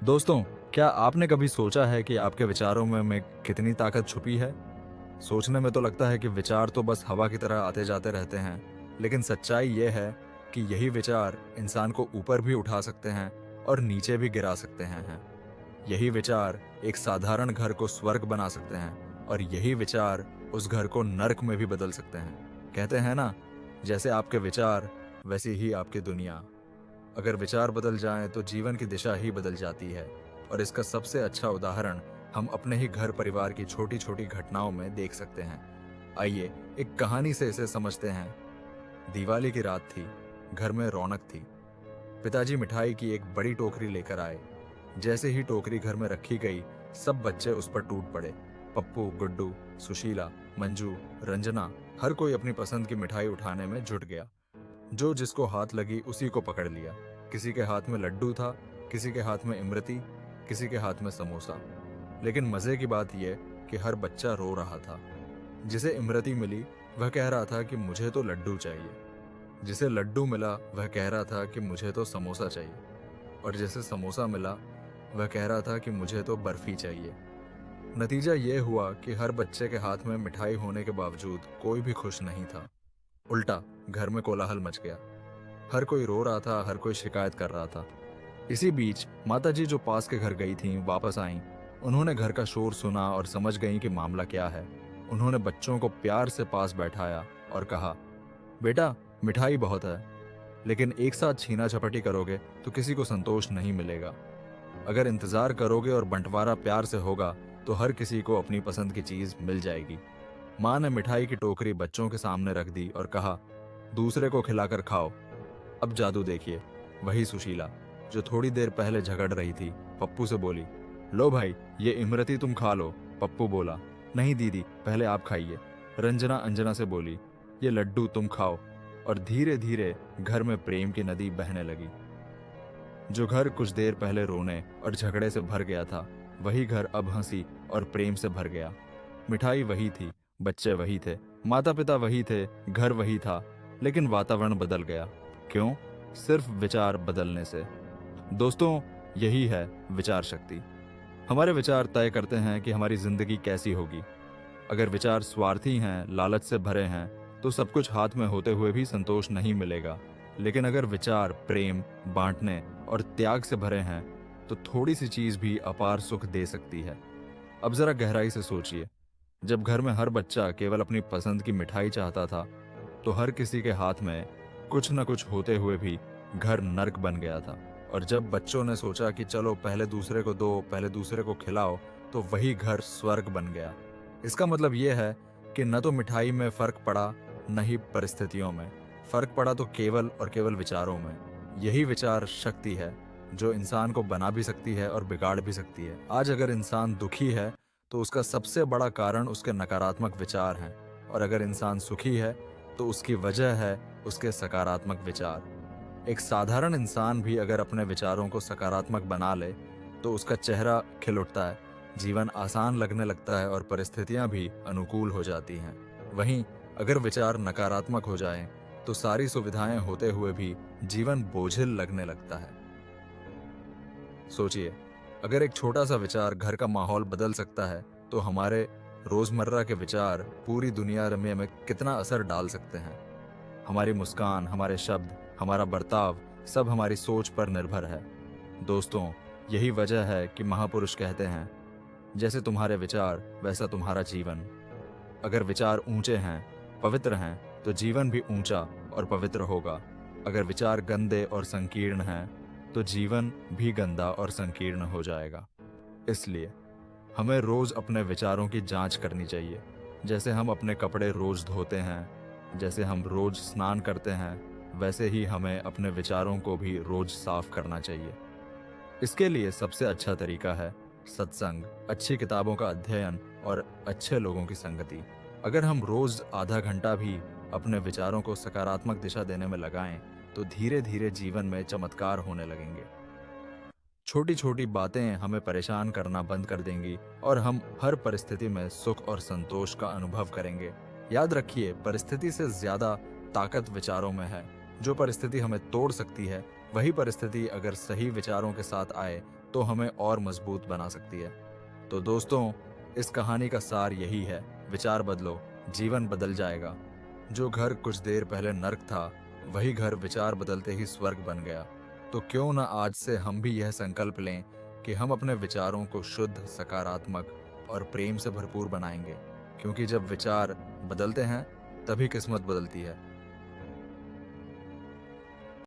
दोस्तों, क्या आपने कभी सोचा है कि आपके विचारों में कितनी ताकत छुपी है? सोचने में तो लगता है कि विचार तो बस हवा की तरह आते जाते रहते हैं, लेकिन सच्चाई ये है कि यही विचार इंसान को ऊपर भी उठा सकते हैं और नीचे भी गिरा सकते हैं। यही विचार एक साधारण घर को स्वर्ग बना सकते हैं और यही विचार उस घर को नर्क में भी बदल सकते हैं। कहते हैं ना, जैसे आपके विचार वैसी ही आपकी दुनिया। अगर विचार बदल जाएं तो जीवन की दिशा ही बदल जाती है। और इसका सबसे अच्छा उदाहरण हम अपने ही घर परिवार की छोटी छोटी घटनाओं में देख सकते हैं। आइए एक कहानी से इसे समझते हैं। दिवाली की रात थी। घर में रौनक थी। पिताजी मिठाई की एक बड़ी टोकरी लेकर आए। जैसे ही टोकरी घर में रखी गई, सब बच्चे उस पर टूट पड़े। पप्पू, गुड्डू, सुशीला, मंजू, रंजना, हर कोई अपनी पसंद की मिठाई उठाने में जुट गया। जो जिसको हाथ लगी उसी को पकड़ लिया। किसी के हाथ में लड्डू था, किसी के हाथ में इमरती, किसी के हाथ में समोसा। लेकिन मजे की बात यह कि हर बच्चा रो रहा था। जिसे इमरती मिली वह कह रहा था कि मुझे तो लड्डू चाहिए। जिसे लड्डू मिला वह कह रहा था कि मुझे तो समोसा चाहिए। और जिसे समोसा मिला वह कह रहा था कि मुझे तो बर्फी चाहिए। नतीजा ये हुआ कि हर बच्चे के हाथ में मिठाई होने के बावजूद कोई भी खुश नहीं था। उल्टा घर में कोलाहल मच गया। हर कोई रो रहा था, हर कोई शिकायत कर रहा था। इसी बीच माताजी जो पास के घर गई थीं वापस आईं। उन्होंने घर का शोर सुना और समझ गईं कि मामला क्या है। उन्होंने बच्चों को प्यार से पास बैठाया और कहा, बेटा, मिठाई बहुत है, लेकिन एक साथ छीना झपटी करोगे तो किसी को संतोष नहीं मिलेगा। अगर इंतजार करोगे और बंटवारा प्यार से होगा तो हर किसी को अपनी पसंद की चीज मिल जाएगी। माँ ने मिठाई की टोकरी बच्चों के सामने रख दी और कहा, दूसरे को खिलाकर खाओ। अब जादू देखिए। वही सुशीला जो थोड़ी देर पहले झगड़ रही थी, पप्पू से बोली, लो भाई, ये इमरती तुम खा लो। पप्पू बोला, नहीं दीदी, पहले आप खाइए। रंजना अंजना से बोली, ये लड्डू तुम खाओ। और धीरे धीरे घर में प्रेम की नदी बहने लगी। जो घर कुछ देर पहले रोने और झगड़े से भर गया था, वही घर अब हंसी और प्रेम से भर गया। मिठाई वही थी, बच्चे वही थे, माता पिता वही थे, घर वही था, लेकिन वातावरण बदल गया। क्यों? सिर्फ विचार बदलने से। दोस्तों, यही है विचार शक्ति। हमारे विचार तय करते हैं कि हमारी जिंदगी कैसी होगी। अगर विचार स्वार्थी हैं, लालच से भरे हैं, तो सब कुछ हाथ में होते हुए भी संतोष नहीं मिलेगा। लेकिन अगर विचार प्रेम, बांटने और त्याग से भरे हैं, तो थोड़ी सी चीज भी अपार सुख दे सकती है। अब जरा गहराई से सोचिए। जब घर में हर बच्चा केवल अपनी पसंद की मिठाई चाहता था, तो हर किसी के हाथ में कुछ न कुछ होते हुए भी घर नर्क बन गया था। और जब बच्चों ने सोचा कि चलो पहले दूसरे को दो, पहले दूसरे को खिलाओ, तो वही घर स्वर्ग बन गया। इसका मतलब यह है कि न तो मिठाई में फर्क पड़ा, न ही परिस्थितियों में। फर्क पड़ा तो केवल और केवल विचारों में। यही विचार शक्ति है जो इंसान को बना भी सकती है और बिगाड़ भी सकती है। आज अगर इंसान दुखी है तो उसका सबसे बड़ा कारण उसके नकारात्मक विचार हैं, और अगर इंसान सुखी है तो उसकी वजह है उसके सकारात्मक विचार। एक साधारण इंसान भी अगर अपने विचारों को सकारात्मक बना ले तो उसका चेहरा खिल उठता है, जीवन आसान लगने लगता है और परिस्थितियां भी अनुकूल हो जाती हैं। वहीं अगर विचार नकारात्मक हो जाएं तो सारी सुविधाएं होते हुए भी जीवन बोझिल लगने लगता है। सोचिए, अगर एक छोटा सा विचार घर का माहौल बदल सकता है, तो हमारे रोजमर्रा के विचार पूरी दुनिया में कितना असर डाल सकते हैं। हमारी मुस्कान, हमारे शब्द, हमारा बर्ताव, सब हमारी सोच पर निर्भर है। दोस्तों, यही वजह है कि महापुरुष कहते हैं, जैसे तुम्हारे विचार वैसा तुम्हारा जीवन। अगर विचार ऊंचे हैं, पवित्र हैं, तो जीवन भी ऊंचा और पवित्र होगा। अगर विचार गंदे और संकीर्ण हैं, तो जीवन भी गंदा और संकीर्ण हो जाएगा। इसलिए हमें रोज अपने विचारों की जांच करनी चाहिए। जैसे हम अपने कपड़े रोज धोते हैं, जैसे हम रोज स्नान करते हैं, वैसे ही हमें अपने विचारों को भी रोज साफ करना चाहिए। इसके लिए सबसे अच्छा तरीका है सत्संग, अच्छी किताबों का अध्ययन और अच्छे लोगों की संगति। अगर हम रोज आधा घंटा भी अपने विचारों को सकारात्मक दिशा देने में लगाएं, तो धीरे धीरे जीवन में चमत्कार होने लगेंगे। छोटी छोटी बातें हमें परेशान करना बंद कर देंगी और हम हर परिस्थिति में सुख और संतोष का अनुभव करेंगे। याद रखिए, परिस्थिति से ज्यादा ताकत विचारों में है। जो परिस्थिति हमें तोड़ सकती है, वही परिस्थिति अगर सही विचारों के साथ आए तो हमें और मजबूत बना सकती है। तो दोस्तों, इस कहानी का सार यही है, विचार बदलो, जीवन बदल जाएगा। जो घर कुछ देर पहले नर्क था, वही घर विचार बदलते ही स्वर्ग बन गया। तो क्यों ना आज से हम भी यह संकल्प लें कि हम अपने विचारों को शुद्ध, सकारात्मक और प्रेम से भरपूर बनाएंगे, क्योंकि जब विचार बदलते हैं तभी किस्मत बदलती है।